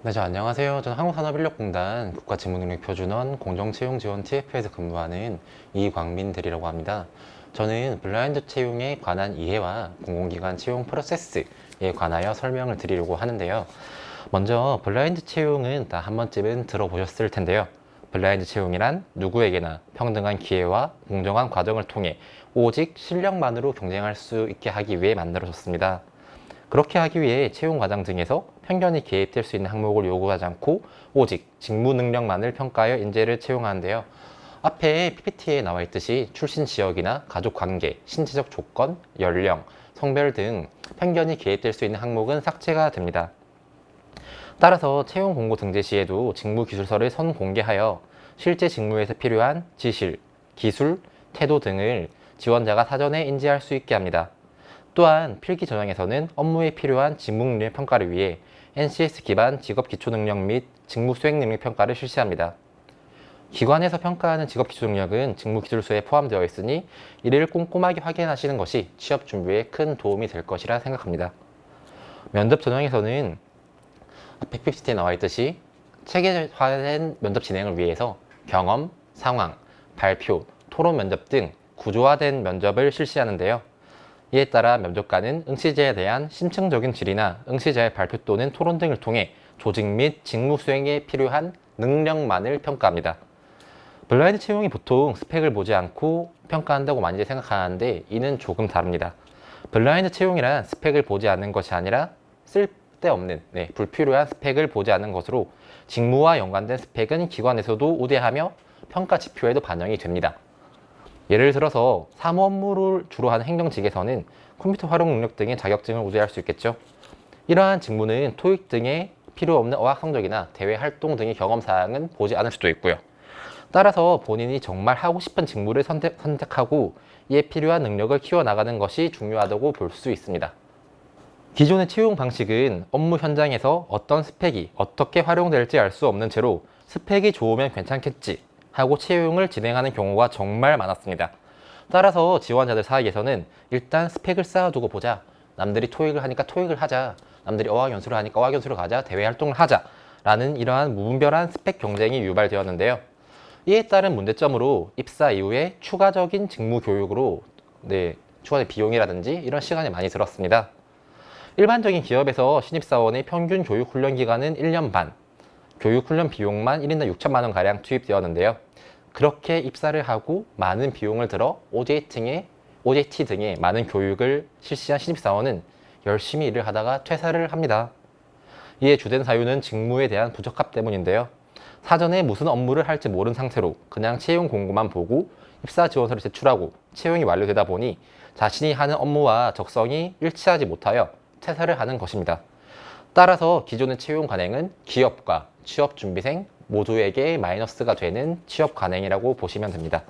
네, 안녕하세요. 저는 한국산업인력공단 국가직무능력표준원 공정채용지원 TF에서 근무하는 이광민 대리라고 합니다. 저는 블라인드 채용에 관한 이해와 공공기관 채용 프로세스에 관하여 설명을 드리려고 하는데요. 먼저 블라인드 채용은 다 한 번쯤은 들어보셨을 텐데요. 블라인드 채용이란 누구에게나 평등한 기회와 공정한 과정을 통해 오직 실력만으로 경쟁할 수 있게 하기 위해 만들어졌습니다. 그렇게 하기 위해 채용 과정 등에서 편견이 개입될 수 있는 항목을 요구하지 않고 오직 직무 능력만을 평가하여 인재를 채용하는데요. 앞에 PPT에 나와 있듯이 출신 지역이나 가족 관계, 신체적 조건, 연령, 성별 등 편견이 개입될 수 있는 항목은 삭제가 됩니다. 따라서 채용 공고 등재 시에도 직무 기술서를 선공개하여 실제 직무에서 필요한 지실, 기술, 태도 등을 지원자가 사전에 인지할 수 있게 합니다. 또한 필기 전형에서는 업무에 필요한 직무 능력 평가를 위해 NCS 기반 직업 기초 능력 및 직무 수행 능력 평가를 실시합니다. 기관에서 평가하는 직업 기초 능력은 직무 기술서에 포함되어 있으니 이를 꼼꼼하게 확인하시는 것이 취업 준비에 큰 도움이 될 것이라 생각합니다. 면접 전형에서는 앞에 PPT에 나와 있듯이 체계화된 면접 진행을 위해서 경험, 상황, 발표, 토론 면접 등 구조화된 면접을 실시하는데요. 이에 따라 면접관은 응시자에 대한 심층적인 질의나 응시자의 발표 또는 토론 등을 통해 조직 및 직무 수행에 필요한 능력만을 평가합니다. 블라인드 채용이 보통 스펙을 보지 않고 평가한다고 많이 생각하는데 이는 조금 다릅니다. 블라인드 채용이란 스펙을 보지 않는 것이 아니라 쓸데없는, 불필요한 스펙을 보지 않는 것으로 직무와 연관된 스펙은 기관에서도 우대하며 평가 지표에도 반영이 됩니다. 예를 들어서 사무 업무를 주로 하는 행정직에서는 컴퓨터 활용 능력 등의 자격증을 우대할 수 있겠죠. 이러한 직무는 토익 등의 필요 없는 어학 성적이나 대외 활동 등의 경험 사항은 보지 않을 수도 있고요. 따라서 본인이 정말 하고 싶은 직무를 선택하고 이에 필요한 능력을 키워나가는 것이 중요하다고 볼 수 있습니다. 기존의 채용 방식은 업무 현장에서 어떤 스펙이 어떻게 활용될지 알 수 없는 채로 스펙이 좋으면 괜찮겠지 하고 채용을 진행하는 경우가 정말 많았습니다. 따라서 지원자들 사이에서는 일단 스펙을 쌓아두고 보자. 남들이 토익을 하니까 토익을 하자. 남들이 어학연수를 하니까 어학연수를 가자. 대외 활동을 하자. 라는 이러한 무분별한 스펙 경쟁이 유발되었는데요. 이에 따른 문제점으로 입사 이후에 추가적인 직무 교육으로 추가적인 비용이라든지 이런 시간이 많이 들었습니다. 일반적인 기업에서 신입사원의 평균 교육 훈련 기간은 1년 반, 교육 훈련 비용만 1인당 6천만 원 가량 투입되었는데요. 그렇게 입사를 하고 많은 비용을 들어 OJT 등의 많은 교육을 실시한 신입사원은 열심히 일을 하다가 퇴사를 합니다. 이에 주된 사유는 직무에 대한 부적합 때문인데요. 사전에 무슨 업무를 할지 모른 상태로 그냥 채용 공고만 보고 입사 지원서를 제출하고 채용이 완료되다 보니 자신이 하는 업무와 적성이 일치하지 못하여 퇴사를 하는 것입니다. 따라서 기존의 채용 관행은 기업과 취업준비생 모두에게 마이너스가 되는 취업 관행이라고 보시면 됩니다.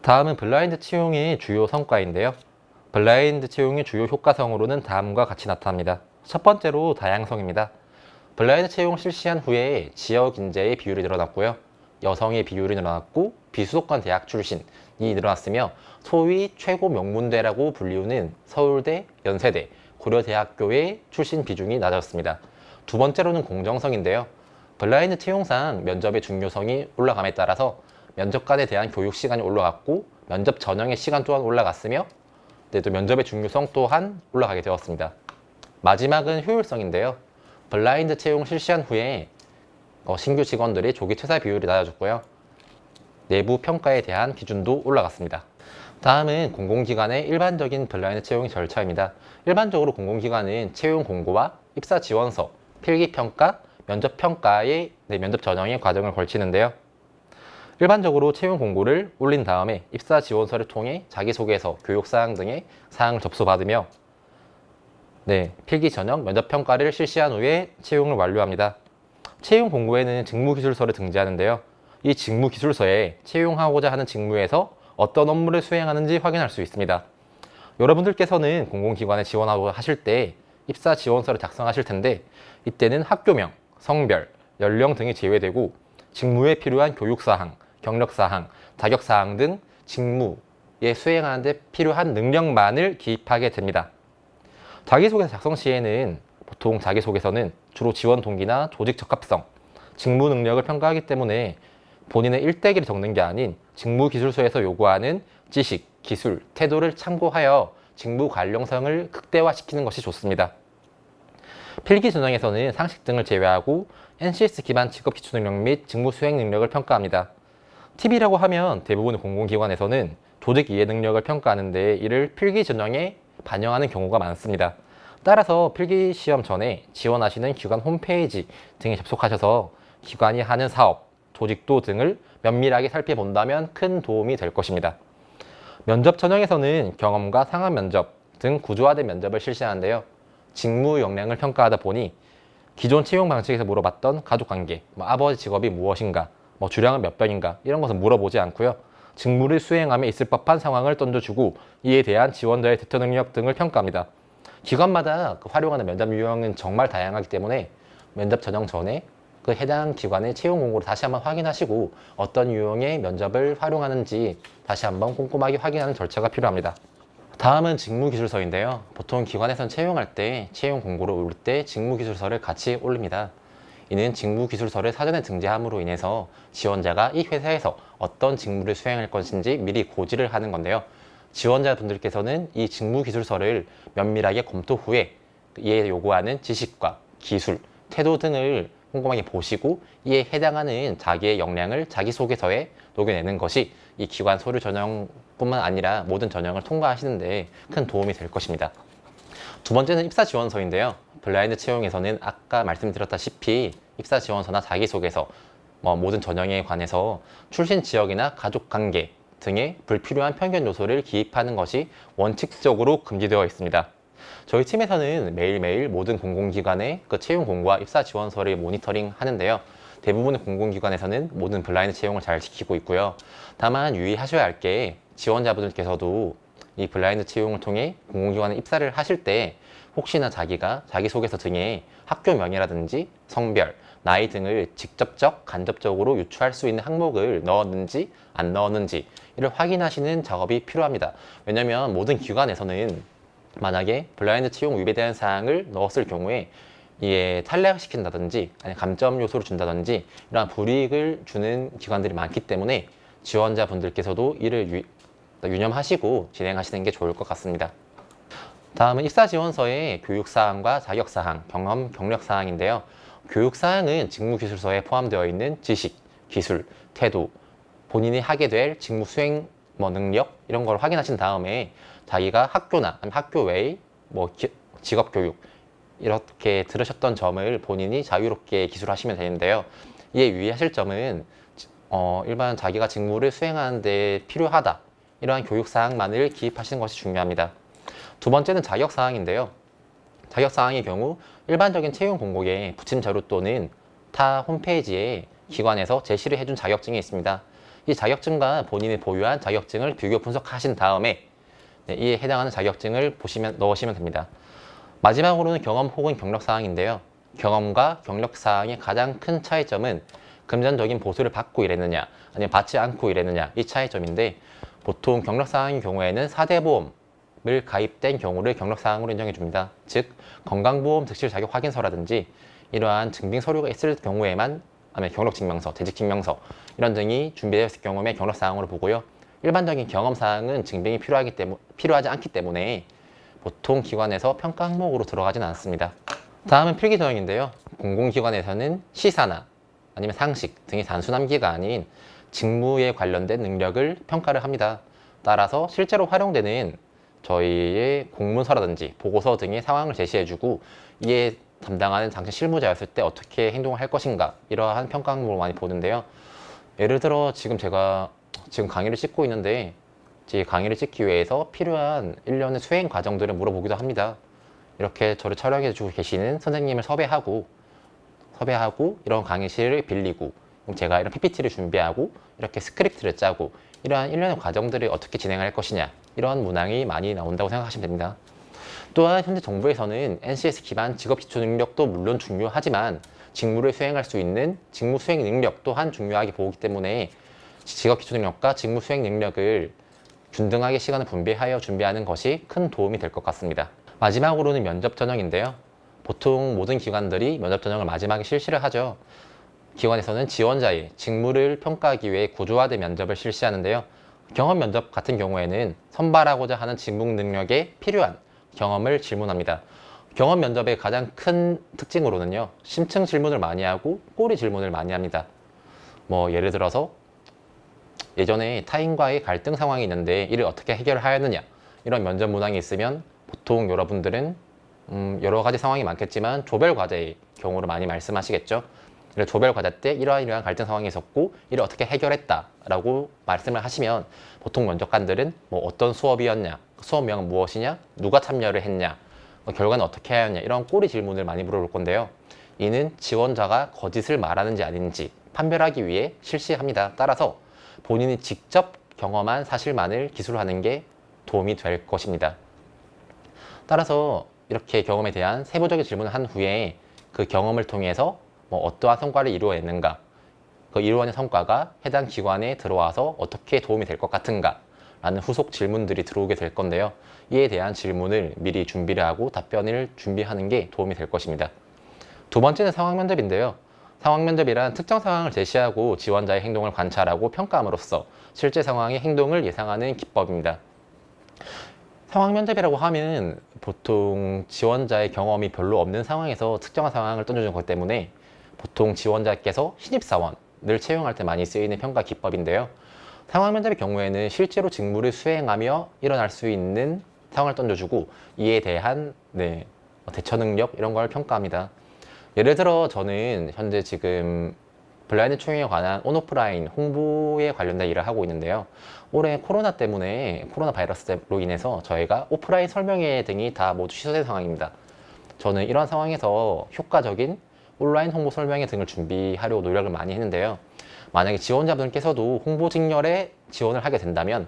다음은 블라인드 채용의 주요 성과인데요. 블라인드 채용의 주요 효과성으로는 다음과 같이 나타납니다. 첫 번째로 다양성입니다. 블라인드 채용 실시한 후에 지역 인재의 비율이 늘어났고요. 여성의 비율이 늘어났고 비수도권 대학 출신이 늘어났으며 소위 최고 명문대라고 불리우는 서울대, 연세대, 고려대학교의 출신 비중이 낮아졌습니다. 두 번째로는 공정성인데요. 블라인드 채용상 면접의 중요성이 올라감에 따라서 면접관에 대한 교육 시간이 올라갔고 면접 전형의 시간 또한 올라갔으며 또 면접의 중요성 또한 올라가게 되었습니다. 마지막은 효율성인데요. 블라인드 채용 실시한 후에 신규 직원들의 조기 퇴사 비율이 낮아졌고요. 내부 평가에 대한 기준도 올라갔습니다. 다음은 공공기관의 일반적인 블라인드 채용 절차입니다. 일반적으로 공공기관은 채용 공고와 입사 지원서, 필기평가, 면접평가의 면접 전형의 과정을 걸치는데요. 일반적으로 채용 공고를 올린 다음에 입사 지원서를 통해 자기소개서, 교육사항 등의 사항을 접수받으며 필기 전형 면접평가를 실시한 후에 채용을 완료합니다. 채용 공고에는 직무기술서를 등재하는데요. 이 직무기술서에 채용하고자 하는 직무에서 어떤 업무를 수행하는지 확인할 수 있습니다. 여러분들께서는 공공기관에 지원하고 하실 때 입사 지원서를 작성하실 텐데 이때는 학교명, 성별, 연령 등이 제외되고 직무에 필요한 교육사항, 경력사항, 자격사항 등 직무에 수행하는 데 필요한 능력만을 기입하게 됩니다. 자기소개서 작성 시에는 보통 자기소개서는 주로 지원 동기나 조직 적합성, 직무 능력을 평가하기 때문에 본인의 일대기를 적는 게 아닌 직무기술서에서 요구하는 지식, 기술, 태도를 참고하여 직무 관련성을 극대화시키는 것이 좋습니다. 필기 전형에서는 상식 등을 제외하고 NCS 기반 직업 기초 능력 및 직무 수행 능력을 평가합니다. 팁이라고 하면 대부분의 공공기관에서는 조직 이해 능력을 평가하는데 이를 필기 전형에 반영하는 경우가 많습니다. 따라서 필기 시험 전에 지원하시는 기관 홈페이지 등에 접속하셔서 기관이 하는 사업, 조직도 등을 면밀하게 살펴본다면 큰 도움이 될 것입니다. 면접 전형에서는 경험과 상황 면접 등 구조화된 면접을 실시하는데요. 직무 역량을 평가하다 보니 기존 채용 방식에서 물어봤던 가족관계, 아버지 직업이 무엇인가, 주량은 몇 병인가 이런 것은 물어보지 않고요. 직무를 수행함에 있을 법한 상황을 던져주고 이에 대한 지원자의 대처 능력 등을 평가합니다. 기관마다 활용하는 면접 유형은 정말 다양하기 때문에 면접 전형 전에 그 해당 기관의 채용 공고를 다시 한번 확인하시고 어떤 유형의 면접을 활용하는지 다시 한번 꼼꼼하게 확인하는 절차가 필요합니다. 다음은 직무기술서인데요. 보통 기관에선 채용할 때 채용 공고를 올릴 때 직무기술서를 같이 올립니다. 이는 직무기술서를 사전에 등재함으로 인해서 지원자가 이 회사에서 어떤 직무를 수행할 것인지 미리 고지를 하는 건데요. 지원자분들께서는 이 직무기술서를 면밀하게 검토 후에 이에 요구하는 지식과 기술, 태도 등을 꼼꼼하게 보시고 이에 해당하는 자기의 역량을 자기소개서에 녹여내는 것이 이 기관 서류 전형뿐만 아니라 모든 전형을 통과하시는데 큰 도움이 될 것입니다. 두 번째는 입사 지원서인데요. 블라인드 채용에서는 아까 말씀드렸다시피 입사 지원서나 자기소개서, 모든 전형에 관해서 출신 지역이나 가족관계 등의 불필요한 편견 요소를 기입하는 것이 원칙적으로 금지되어 있습니다. 저희 팀에서는 매일매일 모든 공공기관의 그 채용 공고와 입사 지원서를 모니터링 하는데요. 대부분의 공공기관에서는 모든 블라인드 채용을 잘 지키고 있고요. 다만 유의하셔야 할 게 지원자분들께서도 이 블라인드 채용을 통해 공공기관에 입사를 하실 때 혹시나 자기가 자기소개서 등에 학교명이라든지 성별, 나이 등을 직접적, 간접적으로 유추할 수 있는 항목을 넣었는지 안 넣었는지 이를 확인하시는 작업이 필요합니다. 왜냐하면 모든 기관에서는 만약에 블라인드 채용 위배되는 사항을 넣었을 경우에 이에 탈락시킨다든지 아니 감점 요소를 준다든지 이러한 불이익을 주는 기관들이 많기 때문에 지원자분들께서도 이를 유념하시고 진행하시는 게 좋을 것 같습니다. 다음은 입사지원서의 교육사항과 자격사항, 경험, 경력사항인데요. 교육사항은 직무기술서에 포함되어 있는 지식, 기술, 태도, 본인이 하게 될 직무 수행 능력 이런 걸 확인하신 다음에 자기가 학교나 아니면 학교 외의 직업교육 이렇게 들으셨던 점을 본인이 자유롭게 기술하시면 되는데요. 이에 유의하실 점은 일반 자기가 직무를 수행하는 데 필요하다 이러한 교육사항만을 기입하시는 것이 중요합니다. 두 번째는 자격사항인데요. 자격사항의 경우 일반적인 채용 공고에 부침 자료 또는 타 홈페이지에 기관에서 제시를 해준 자격증이 있습니다. 이 자격증과 본인이 보유한 자격증을 비교 분석하신 다음에 이에 해당하는 자격증을 넣으시면 됩니다. 마지막으로는 경험 혹은 경력사항인데요. 경험과 경력사항의 가장 큰 차이점은 금전적인 보수를 받고 일했느냐 아니면 받지 않고 일했느냐 이 차이점인데 보통 경력사항의 경우에는 4대 보험을 가입된 경우를 경력사항으로 인정해 줍니다. 즉 건강보험 득실 자격 확인서라든지 이러한 증빙 서류가 있을 경우에만 아니면 경력증명서, 재직증명서 이런 등이 준비되어 있을 경우에 경력사항으로 보고요. 일반적인 경험사항은 증빙이 필요하지 않기 때문에 보통 기관에서 평가 항목으로 들어가지는 않습니다. 다음은 필기 전형인데요. 공공기관에서는 시사나 아니면 상식 등의 단순함기가 아닌 직무에 관련된 능력을 평가를 합니다. 따라서 실제로 활용되는 저희의 공문서라든지 보고서 등의 상황을 제시해주고 이에 담당하는 당시 실무자였을 때 어떻게 행동을 할 것인가 이러한 평가 항목을 많이 보는데요. 예를 들어 제가 강의를 찍고 있는데 제 강의를 찍기 위해서 필요한 일련의 수행 과정들을 물어보기도 합니다. 이렇게 저를 촬영해 주고 계시는 선생님을 섭외하고 이런 강의실을 빌리고 제가 이런 PPT를 준비하고 이렇게 스크립트를 짜고 이러한 일련의 과정들을 어떻게 진행할 것이냐 이러한 문항이 많이 나온다고 생각하시면 됩니다. 또한 현재 정부에서는 NCS 기반 직업 기초 능력도 물론 중요하지만 직무를 수행할 수 있는 직무 수행 능력 또한 중요하게 보기 때문에 직업 기초 능력과 직무 수행 능력을 균등하게 시간을 분배하여 준비하는 것이 큰 도움이 될 것 같습니다. 마지막으로는 면접 전형인데요. 보통 모든 기관들이 면접 전형을 마지막에 실시를 하죠. 기관에서는 지원자의 직무를 평가하기 위해 구조화된 면접을 실시하는데요. 경험 면접 같은 경우에는 선발하고자 하는 직무 능력에 필요한 경험을 질문합니다. 경험 면접의 가장 큰 특징으로는요, 심층 질문을 많이 하고 꼬리 질문을 많이 합니다. 뭐 예를 들어서 예전에 타인과의 갈등 상황이 있는데 이를 어떻게 해결하였느냐, 이런 면접 문항이 있으면 보통 여러분들은 여러 가지 상황이 많겠지만 조별 과제의 경우로 많이 말씀하시겠죠. 조별 과제 때 이러한 갈등 상황이 있었고 이를 어떻게 해결했다라고 말씀을 하시면 보통 면접관들은 뭐 어떤 수업이었냐, 수업명은 무엇이냐, 누가 참여를 했냐, 결과는 어떻게 하였냐, 이런 꼬리 질문을 많이 물어볼 건데요. 이는 지원자가 거짓을 말하는지 아닌지 판별하기 위해 실시합니다. 따라서 본인이 직접 경험한 사실만을 기술하는 게 도움이 될 것입니다. 따라서 이렇게 경험에 대한 세부적인 질문을 한 후에 그 경험을 통해서 뭐 어떠한 성과를 이루어냈는가, 그 이루어낸 성과가 해당 기관에 들어와서 어떻게 도움이 될 것 같은가 라는 후속 질문들이 들어오게 될 건데요. 이에 대한 질문을 미리 준비를 하고 답변을 준비하는 게 도움이 될 것입니다. 두 번째는 상황 면접인데요. 상황 면접이란 특정 상황을 제시하고 지원자의 행동을 관찰하고 평가함으로써 실제 상황의 행동을 예상하는 기법입니다. 상황 면접이라고 하면 보통 지원자의 경험이 별로 없는 상황에서 특정한 상황을 던져준 것 때문에 보통 지원자께서 신입사원을 채용할 때 많이 쓰이는 평가 기법인데요. 상황 면접의 경우에는 실제로 직무를 수행하며 일어날 수 있는 상황을 던져주고 이에 대한 대처 능력 이런 걸 평가합니다. 예를 들어 저는 현재 지금 블라인드 채용에 관한 온오프라인 홍보에 관련된 일을 하고 있는데요. 올해 코로나 때문에 코로나 바이러스로 인해서 저희가 오프라인 설명회 등이 다 모두 취소된 상황입니다. 저는 이런 상황에서 효과적인 온라인 홍보 설명회 등을 준비하려고 노력을 많이 했는데요. 만약에 지원자분께서도 홍보 직렬에 지원을 하게 된다면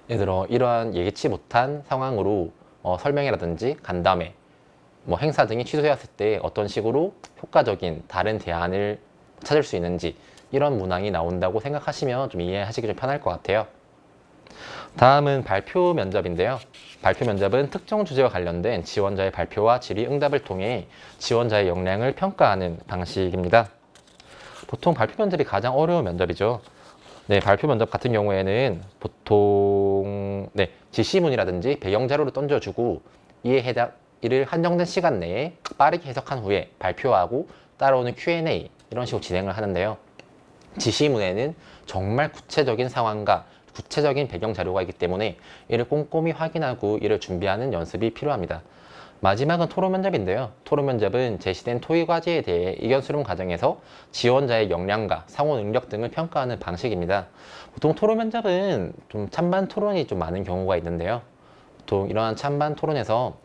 예를 들어 이러한 예기치 못한 상황으로 설명회라든지 간담회, 뭐 행사 등이 취소되었을 때 어떤 식으로 효과적인 다른 대안을 찾을 수 있는지 이런 문항이 나온다고 생각하시면 좀 이해하시기 좀 편할 것 같아요. 다음은 발표 면접인데요. 발표 면접은 특정 주제와 관련된 지원자의 발표와 질의응답을 통해 지원자의 역량을 평가하는 방식입니다. 보통 발표 면접이 가장 어려운 면접이죠. 발표 면접 같은 경우에는 보통 지시문이라든지 배경 자료를 던져주고 이를 한정된 시간 내에 빠르게 해석한 후에 발표하고 따라오는 Q&A 이런 식으로 진행을 하는데요. 지시문에는 정말 구체적인 상황과 구체적인 배경 자료가 있기 때문에 이를 꼼꼼히 확인하고 이를 준비하는 연습이 필요합니다. 마지막은 토론 면접인데요. 토론 면접은 제시된 토의 과제에 대해 의견 수렴 과정에서 지원자의 역량과 상호 능력 등을 평가하는 방식입니다. 보통 토론 면접은 좀 찬반 토론이 좀 많은 경우가 있는데요. 보통 이러한 찬반 토론에서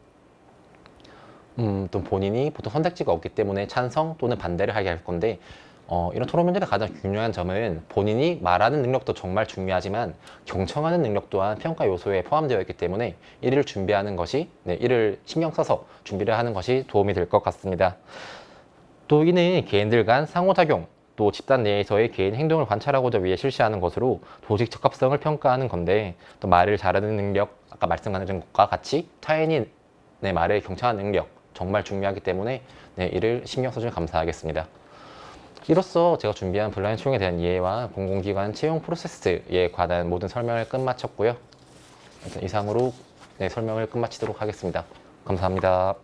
또 본인이 보통 선택지가 없기 때문에 찬성 또는 반대를 하게 할 건데 이런 토론 면접의 가장 중요한 점은 본인이 말하는 능력도 정말 중요하지만 경청하는 능력 또한 평가 요소에 포함되어 있기 때문에 이를 준비하는 것이 이를 신경 써서 준비를 하는 것이 도움이 될 것 같습니다. 또 이는 개인들 간 상호작용 또 집단 내에서의 개인 행동을 관찰하고자 위해 실시하는 것으로 조직 적합성을 평가하는 건데 또 말을 잘하는 능력 아까 말씀드린 것과 같이 타인이 내 말을 경청하는 능력 정말 중요하기 때문에 이를 신경 써주면 감사하겠습니다. 이로써 제가 준비한 블라인드 채용에 대한 이해와 공공기관 채용 프로세스에 관한 모든 설명을 끝마쳤고요. 이상으로 설명을 끝마치도록 하겠습니다. 감사합니다.